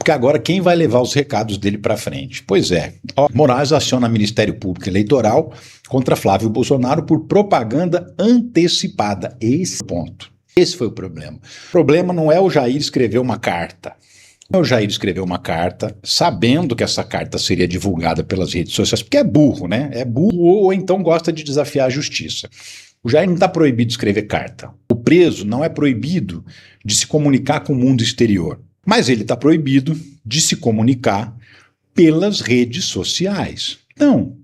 que agora quem vai levar os recados dele para frente? Pois é, Moraes aciona Ministério Público Eleitoral contra Flávio Bolsonaro por propaganda antecipada. Esse ponto. Esse foi o problema. O problema não é o Jair escrever uma carta. O Jair escreveu uma carta sabendo que essa carta seria divulgada pelas redes sociais, porque é burro, né? É burro ou então gosta de desafiar a justiça. O Jair não está proibido de escrever carta. O preso não é proibido de se comunicar com o mundo exterior, mas ele está proibido de se comunicar pelas redes sociais. Então,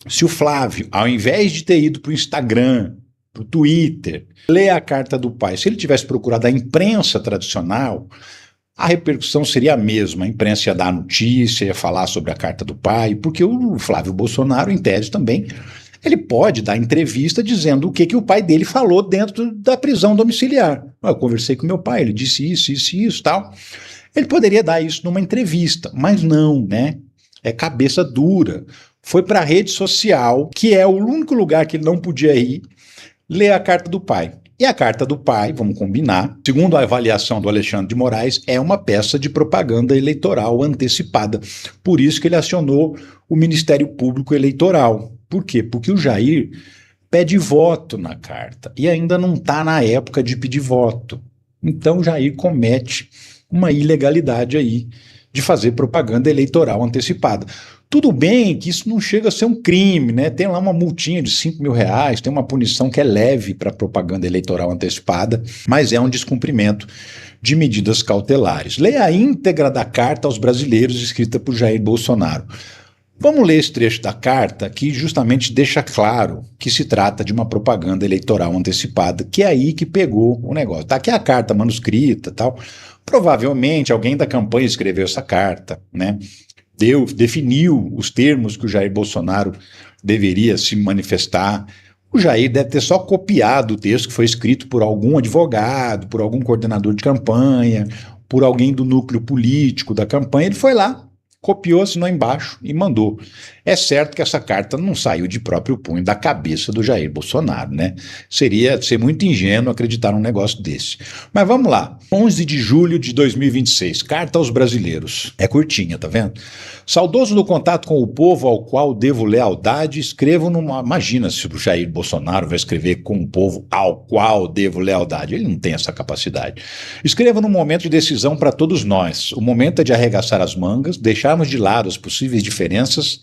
se o Flávio, ao invés de ter ido para o Instagram, para o Twitter, ler a carta do pai, se ele tivesse procurado a imprensa tradicional, a repercussão seria a mesma. A imprensa ia dar a notícia, ia falar sobre a carta do pai, porque o Flávio Bolsonaro, em tese também, ele pode dar entrevista dizendo o que o pai dele falou dentro da prisão domiciliar. Eu conversei com meu pai, ele disse isso, tal. Ele poderia dar isso numa entrevista, mas não, né? É cabeça dura. Foi para a rede social, que é o único lugar que ele não podia ir, ler a carta do pai. E a carta do pai, vamos combinar, segundo a avaliação do Alexandre de Moraes, é uma peça de propaganda eleitoral antecipada. Por isso que ele acionou o Ministério Público Eleitoral. Por quê? Porque o Jair pede voto na carta e ainda não está na época de pedir voto. Então o Jair comete uma ilegalidade aí de fazer propaganda eleitoral antecipada. Tudo bem que isso não chega a ser um crime, né? Tem lá uma multinha de R$5.000, tem uma punição que é leve para propaganda eleitoral antecipada, mas é um descumprimento de medidas cautelares. Leia a íntegra da carta aos brasileiros escrita por Jair Bolsonaro. Vamos ler esse trecho da carta que justamente deixa claro que se trata de uma propaganda eleitoral antecipada, que é aí que pegou o negócio. Tá aqui a carta manuscrita, tal. Provavelmente alguém da campanha escreveu essa carta, né? Definiu os termos que o Jair Bolsonaro deveria se manifestar. O Jair deve ter só copiado o texto que foi escrito por algum advogado, por algum coordenador de campanha, por alguém do núcleo político da campanha. Ele foi lá, copiou, assinou embaixo e mandou. É certo que essa carta não saiu de próprio punho da cabeça do Jair Bolsonaro, né? Seria ser muito ingênuo acreditar num negócio desse. Mas vamos lá. 11 de julho de 2026. Carta aos brasileiros. É curtinha, tá vendo? Saudoso do contato com o povo ao qual devo lealdade, escrevo numa... Imagina se o Jair Bolsonaro vai escrever com o povo ao qual devo lealdade. Ele não tem essa capacidade. Escrevo num momento de decisão para todos nós. O momento é de arregaçar as mangas, deixarmos de lado as possíveis diferenças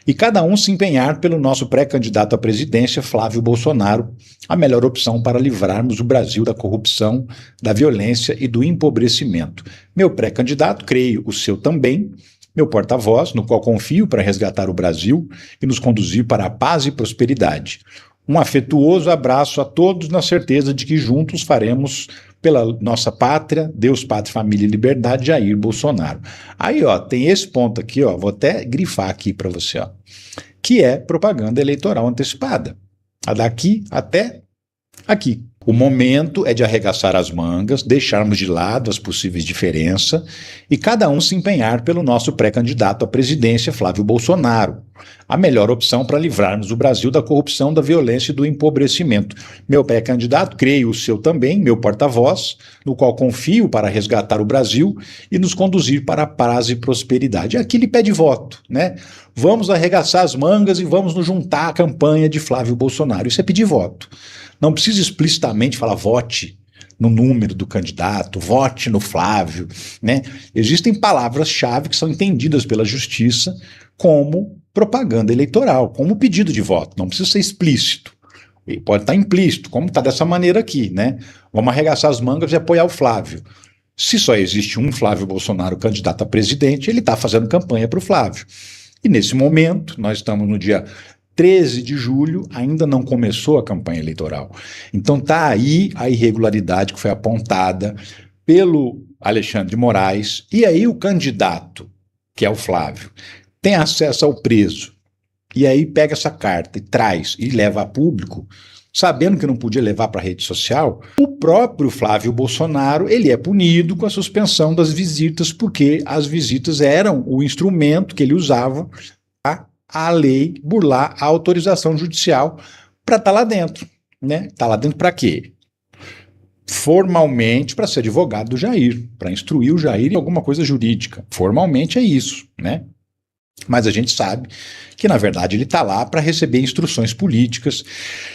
e cada um se empenhar pelo nosso pré-candidato à presidência, Flávio Bolsonaro, a melhor opção para livrarmos o Brasil da corrupção, da violência e do empobrecimento. Meu pré-candidato, creio o seu também, meu porta-voz, no qual confio para resgatar o Brasil e nos conduzir para a paz e prosperidade. Um afetuoso abraço a todos na certeza de que juntos faremos pela nossa pátria, Deus, pátria, família e liberdade, Jair Bolsonaro. Aí, ó, tem esse ponto aqui, ó, vou até grifar aqui para você, ó, que é propaganda eleitoral antecipada. A daqui até aqui. O momento é de arregaçar as mangas, deixarmos de lado as possíveis diferenças e cada um se empenhar pelo nosso pré-candidato à presidência, Flávio Bolsonaro, a melhor opção para livrarmos o Brasil da corrupção, da violência e do empobrecimento. Meu pré-candidato, creio o seu também, meu porta-voz, no qual confio para resgatar o Brasil e nos conduzir para a paz e prosperidade. Aqui ele pede voto, né? Vamos arregaçar as mangas e vamos nos juntar à campanha de Flávio Bolsonaro. Isso é pedir voto. Não precisa explicitamente falar vote no número do candidato, vote no Flávio, né? Existem palavras-chave que são entendidas pela justiça como propaganda eleitoral, como pedido de voto. Não precisa ser explícito. Ele pode estar implícito, como está dessa maneira aqui, né? Vamos arregaçar as mangas e apoiar o Flávio. Se só existe um Flávio Bolsonaro candidato a presidente, ele está fazendo campanha para o Flávio. E nesse momento, nós estamos no dia 13 de julho, ainda não começou a campanha eleitoral. Então está aí a irregularidade que foi apontada pelo Alexandre de Moraes, e aí o candidato, que é o Flávio, tem acesso ao preso, e aí pega essa carta e traz e leva a público, sabendo que não podia levar para a rede social. O próprio Flávio Bolsonaro, ele é punido com a suspensão das visitas, porque as visitas eram o instrumento que ele usava a lei burlar a autorização judicial para estar lá dentro, né? Tá lá dentro para quê? formalmente para ser advogado do Jair, para instruir o Jair em alguma coisa jurídica. Formalmente é isso, né? Mas a gente sabe que, na verdade, ele está lá para receber instruções políticas.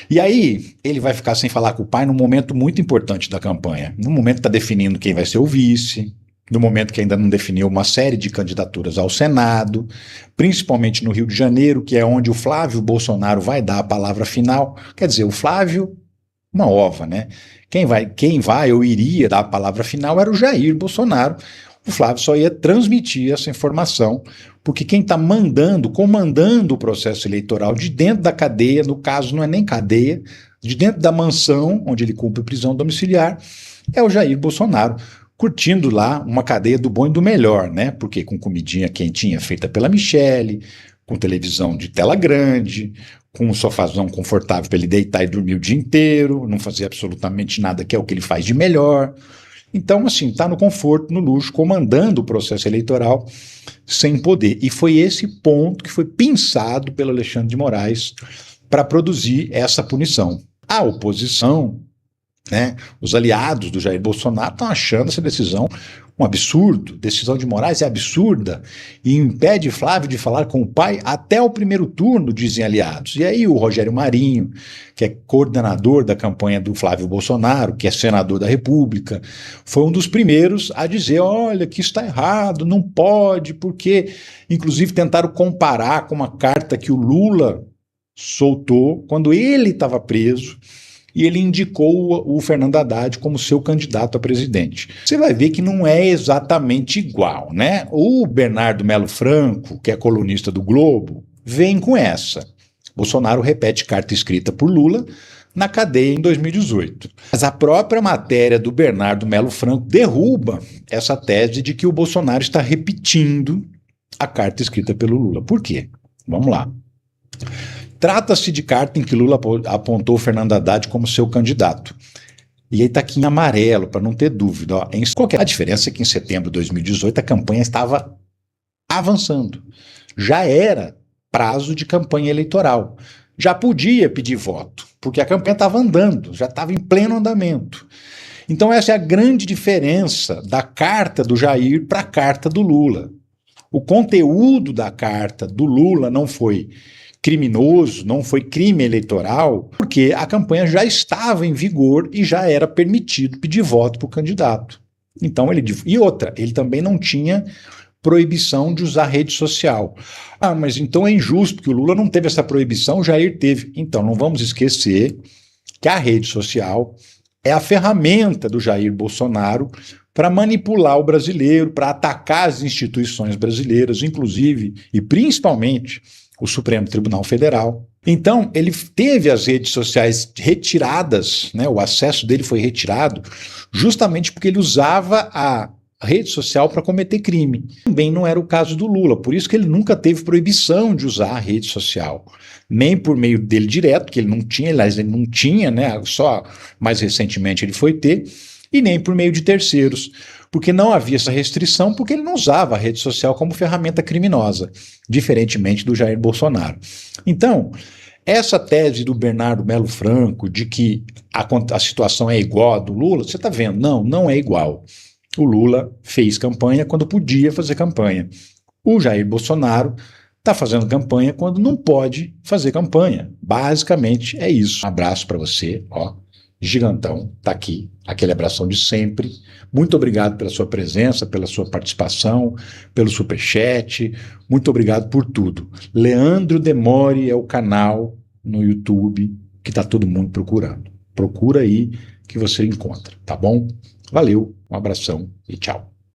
E aí ele vai ficar sem falar com o pai num momento muito importante da campanha. No momento que está definindo quem vai ser o vice, no momento que ainda não definiu uma série de candidaturas ao Senado, principalmente no Rio de Janeiro, que é onde o Flávio Bolsonaro vai dar a palavra final. Quer dizer, o Flávio, uma ova, né? Quem vai ou iria dar a palavra final era o Jair Bolsonaro. O Flávio só ia transmitir essa informação, porque quem está comandando o processo eleitoral de dentro da cadeia, no caso não é nem cadeia, de dentro da mansão onde ele cumpre prisão domiciliar, é o Jair Bolsonaro, curtindo lá uma cadeia do bom e do melhor, né? Porque com comidinha quentinha feita pela Michele, com televisão de tela grande, com um sofazão confortável para ele deitar e dormir o dia inteiro, não fazer absolutamente nada, que é o que ele faz de melhor. Então, assim, está no conforto, no luxo, comandando o processo eleitoral sem poder. E foi esse ponto que foi pensado pelo Alexandre de Moraes para produzir essa punição. A oposição, né, os aliados do Jair Bolsonaro estão achando essa decisão um absurdo, decisão de Moraes é absurda e impede Flávio de falar com o pai até o primeiro turno, dizem aliados. E aí o Rogério Marinho, que é coordenador da campanha do Flávio Bolsonaro, que é senador da República, foi um dos primeiros a dizer, olha, que está errado, não pode, porque inclusive tentaram comparar com uma carta que o Lula soltou quando ele estava preso, e ele indicou o Fernando Haddad como seu candidato a presidente. Você vai ver que não é exatamente igual, né? O Bernardo Melo Franco, que é colunista do Globo, vem com essa. Bolsonaro repete carta escrita por Lula na cadeia em 2018. Mas a própria matéria do Bernardo Melo Franco derruba essa tese de que o Bolsonaro está repetindo a carta escrita pelo Lula. Por quê? Vamos lá. Trata-se de carta em que Lula apontou Fernando Haddad como seu candidato. E aí está aqui em amarelo, para não ter dúvida. Ó. A diferença é que em setembro de 2018 a campanha estava avançando. Já era prazo de campanha eleitoral. Já podia pedir voto, porque a campanha estava andando, já estava em pleno andamento. Então essa é a grande diferença da carta do Jair para a carta do Lula. O conteúdo da carta do Lula não foi criminoso, não foi crime eleitoral, porque a campanha já estava em vigor e já era permitido pedir voto para o candidato. Então e outra, ele também não tinha proibição de usar rede social. Ah, mas então é injusto, porque o Lula não teve essa proibição, o Jair teve. Então não vamos esquecer que a rede social é a ferramenta do Jair Bolsonaro para manipular o brasileiro, para atacar as instituições brasileiras, inclusive e principalmente o Supremo Tribunal Federal. Então, ele teve as redes sociais retiradas, né, o acesso dele foi retirado, justamente porque ele usava a rede social para cometer crime. Também não era o caso do Lula, por isso que ele nunca teve proibição de usar a rede social, nem por meio dele direto, que ele não tinha, aliás, ele não tinha, né, só mais recentemente ele foi ter, e nem por meio de terceiros, porque não havia essa restrição, porque ele não usava a rede social como ferramenta criminosa, diferentemente do Jair Bolsonaro. Então, essa tese do Bernardo Melo Franco de que a situação é igual à do Lula, você está vendo? Não, não é igual. O Lula fez campanha quando podia fazer campanha. O Jair Bolsonaro está fazendo campanha quando não pode fazer campanha. Basicamente é isso. Um abraço para você, ó. Gigantão, tá aqui, aquele abração de sempre. Muito obrigado pela sua presença, pela sua participação, pelo superchat. Muito obrigado por tudo. Leandro Demore é o canal no YouTube que tá todo mundo procurando. Procura aí que você encontra, tá bom? Valeu, um abração e tchau.